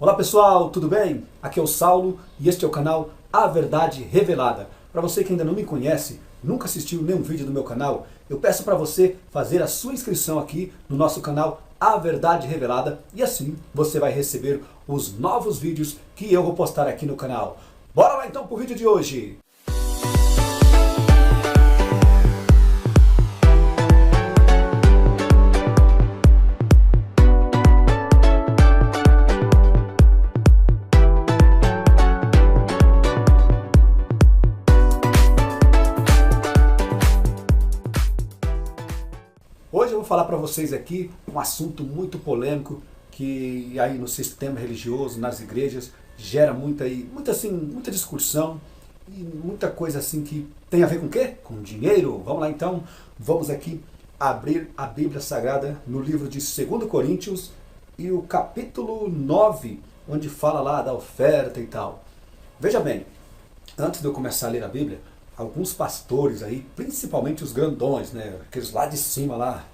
Olá pessoal, tudo bem? Aqui é o Saulo e este é o canal A Verdade Revelada. Para você que ainda não me conhece, nunca assistiu nenhum vídeo do meu canal, eu peço para você fazer a sua inscrição aqui no nosso canal A Verdade Revelada e assim você vai receber os novos vídeos que eu vou postar aqui no canal. Bora lá então para o vídeo de hoje! Hoje eu vou falar para vocês aqui um assunto muito polêmico que aí no sistema religioso, nas igrejas, gera muita discussão e muita coisa assim que tem a ver com o quê? Com dinheiro. Vamos lá então, vamos aqui abrir a Bíblia Sagrada no livro de 2 Coríntios e o capítulo 9, onde fala lá da oferta e tal. Veja bem, antes de eu começar a ler a Bíblia, alguns pastores aí, principalmente os grandões, né, aqueles lá de cima lá,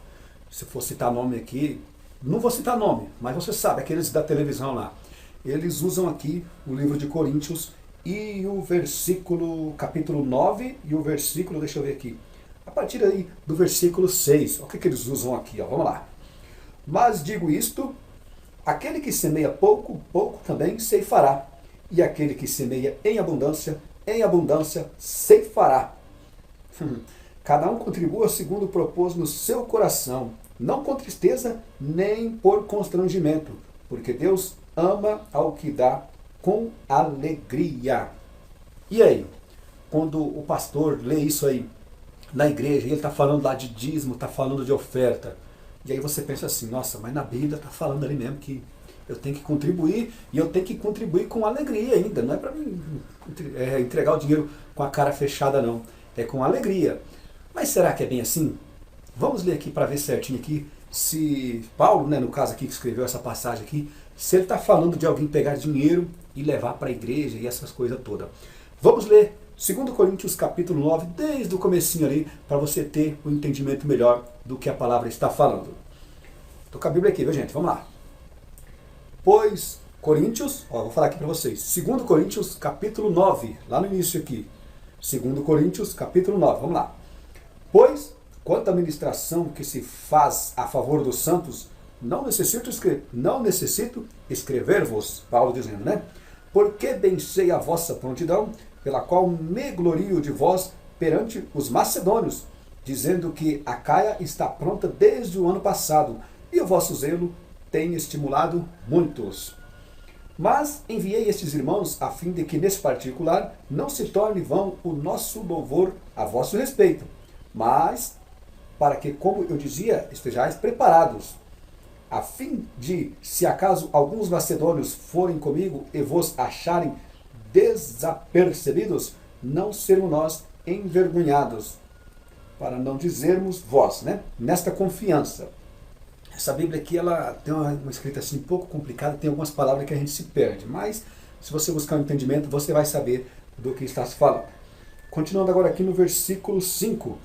se for citar nome aqui, não vou citar nome, mas você sabe, aqueles da televisão lá, eles usam aqui o livro de Coríntios e o versículo, capítulo 9 e o versículo, deixa eu ver aqui, a partir aí do versículo 6, o que eles usam aqui, ó, vamos lá. Mas digo isto, aquele que semeia pouco, pouco também ceifará, e aquele que semeia em abundância ceifará. Cada um contribua segundo propôs no seu coração, não com tristeza, nem por constrangimento, porque Deus ama ao que dá com alegria. E aí, quando o pastor lê isso aí na igreja, e ele está falando lá de dízimo, está falando de oferta, e aí você pensa assim, nossa, mas na Bíblia está falando ali mesmo que eu tenho que contribuir, e eu tenho que contribuir com alegria ainda. Não é para mim entregar o dinheiro com a cara fechada, não. É com alegria. Mas será que é bem assim? Vamos ler aqui para ver certinho aqui se Paulo, né, no caso aqui que escreveu essa passagem aqui, se ele está falando de alguém pegar dinheiro e levar para a igreja e essas coisas todas. Vamos ler 2 Coríntios capítulo 9, desde o comecinho ali, para você ter um entendimento melhor do que a palavra está falando. Estou com a Bíblia aqui, viu gente? Vamos lá. Pois, Coríntios, ó, vou falar aqui para vocês, 2 Coríntios capítulo 9, lá no início aqui, 2 Coríntios capítulo 9, vamos lá. Pois, quanto à ministração que se faz a favor dos santos, não necessito escrever-vos, Paulo dizendo, né? Porque bem sei a vossa prontidão, pela qual me glorio de vós perante os macedônios, dizendo que a Caia está pronta desde o ano passado, e o vosso zelo tem estimulado muitos. Mas enviei estes irmãos a fim de que nesse particular não se torne vão o nosso louvor a vosso respeito, mas para que, como eu dizia, estejais preparados, a fim de, se acaso alguns macedônios forem comigo e vos acharem desapercebidos, não sermos nós envergonhados, para não dizermos vós, né? Nesta confiança. Essa Bíblia aqui, ela tem uma escrita assim um pouco complicada, tem algumas palavras que a gente se perde, mas se você buscar um entendimento, você vai saber do que está se falando. Continuando agora aqui no versículo 5.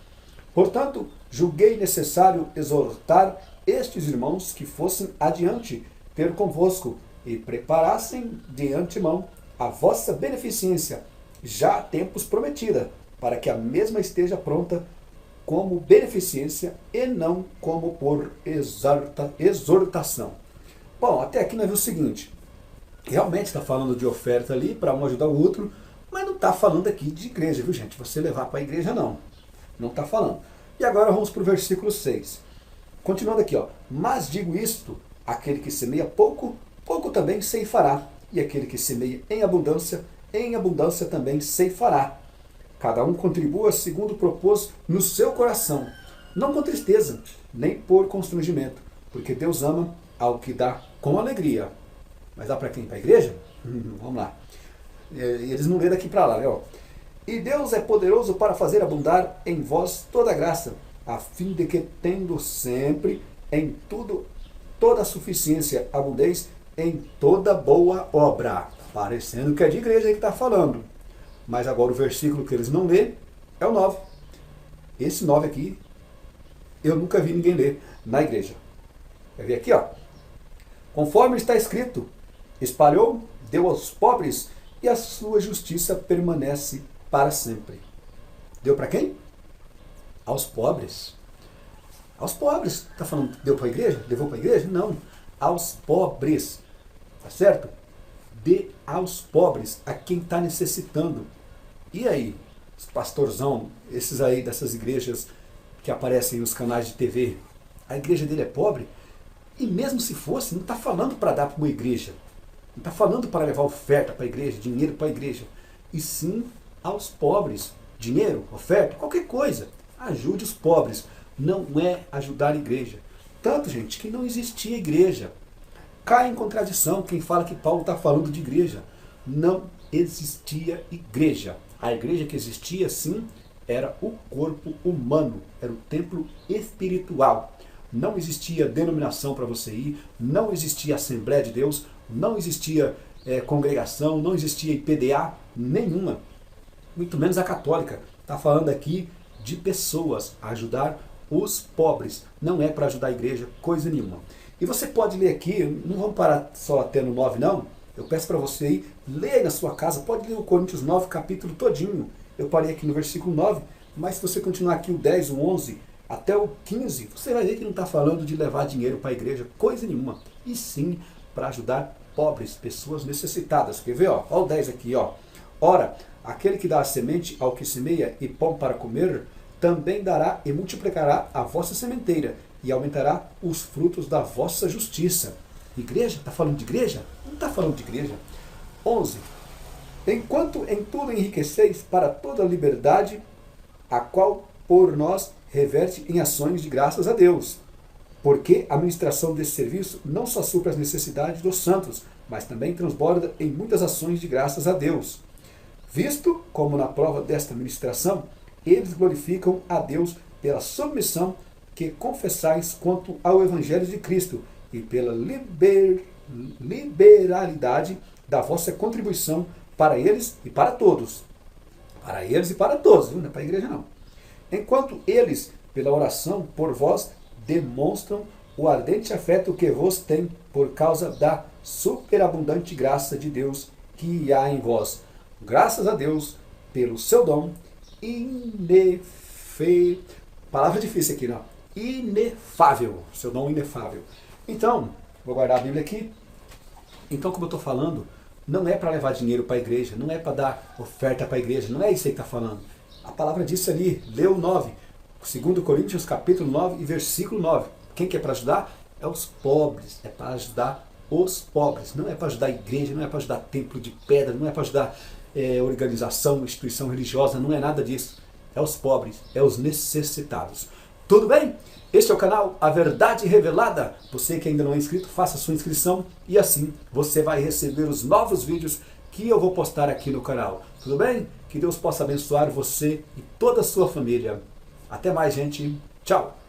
Portanto, julguei necessário exortar estes irmãos que fossem adiante ter convosco e preparassem de antemão a vossa beneficência, já há tempos prometida, para que a mesma esteja pronta como beneficência e não como por exortação. Bom, até aqui nós vimos o seguinte, realmente está falando de oferta ali para um ajudar o outro, mas não está falando aqui de igreja, viu gente? Você levar para a igreja não está falando. E agora vamos para o versículo 6. Continuando aqui, ó. Mas digo isto, aquele que semeia pouco, pouco também ceifará, e aquele que semeia em abundância também ceifará. Cada um contribua segundo propôs no seu coração, não com tristeza, nem por constrangimento, porque Deus ama ao que dá com alegria. Mas dá para quem? Para a igreja? Vamos lá. Eles não leram daqui para lá, né? Ó. E Deus é poderoso para fazer abundar em vós toda a graça, a fim de que, tendo sempre em tudo toda a suficiência, abundeis em toda boa obra. Parecendo que é de igreja aí que está falando. Mas agora o versículo que eles não lê é o 9. Esse 9 aqui, eu nunca vi ninguém ler na igreja. Vai ver aqui, ó. Conforme está escrito, espalhou, deu aos pobres, e a sua justiça permanece para sempre. Deu para quem? Aos pobres. Aos pobres. Está falando que deu para a igreja? Levou para a igreja? Não. Aos pobres. Tá certo? Dê aos pobres, a quem está necessitando. E aí, os pastorzão, esses aí dessas igrejas que aparecem nos canais de TV, a igreja dele é pobre? E mesmo se fosse, não está falando para dar para uma igreja. Não está falando para levar oferta para a igreja, dinheiro para a igreja. E sim aos pobres. Dinheiro, oferta, qualquer coisa. Ajude os pobres. Não é ajudar a igreja. Tanto, gente, que não existia igreja. Cai em contradição quem fala que Paulo está falando de igreja. Não existia igreja. A igreja que existia, sim, era o corpo humano. Era o templo espiritual. Não existia denominação para você ir, não existia Assembleia de Deus, não existia congregação, não existia IPDA nenhuma. Muito menos a católica. Está falando aqui de pessoas, ajudar os pobres. Não é para ajudar a igreja, coisa nenhuma. E você pode ler aqui, não vamos parar só até no 9 não. Eu peço para você ir, leia aí na sua casa, pode ler o Coríntios 9, capítulo todinho. Eu parei aqui no versículo 9, mas se você continuar aqui o 10, o 11, até o 15, você vai ver que não está falando de levar dinheiro para a igreja, coisa nenhuma. E sim, para ajudar pobres, pessoas necessitadas. Quer ver? Ó o 10 aqui. Ó. Ora, aquele que dá a semente ao que semeia e pão para comer, também dará e multiplicará a vossa sementeira e aumentará os frutos da vossa justiça. Igreja? Está falando de igreja? Não está falando de igreja. 11. Enquanto em tudo enriqueceis para toda a liberdade, a qual por nós reverte em ações de graças a Deus. Porque a ministração desse serviço não só supra as necessidades dos santos, mas também transborda em muitas ações de graças a Deus. Visto como na prova desta ministração, eles glorificam a Deus pela submissão que confessais quanto ao Evangelho de Cristo e pela liberalidade da vossa contribuição para eles e para todos. Para eles e para todos, não é para a igreja não. Enquanto eles, pela oração por vós, demonstram o ardente afeto que vos tem por causa da superabundante graça de Deus que há em vós. Graças a Deus pelo seu dom palavra difícil aqui, não? Inefável. Seu dom inefável. Então, vou guardar a Bíblia aqui. Então, como eu estou falando, não é para levar dinheiro para a igreja, não é para dar oferta para a igreja, não é isso aí que está falando. A palavra disse ali, leu 9, 2 Coríntios capítulo 9 e versículo 9. Quem que é para ajudar? É os pobres, é para ajudar os pobres. Não é para ajudar a igreja, não é para ajudar templo de pedra, não é para ajudar organização, instituição religiosa, não é nada disso. É os pobres, é os necessitados. Tudo bem? Este é o canal A Verdade Revelada. Você que ainda não é inscrito, faça sua inscrição e assim você vai receber os novos vídeos que eu vou postar aqui no canal. Tudo bem? Que Deus possa abençoar você e toda a sua família. Até mais, gente. Tchau!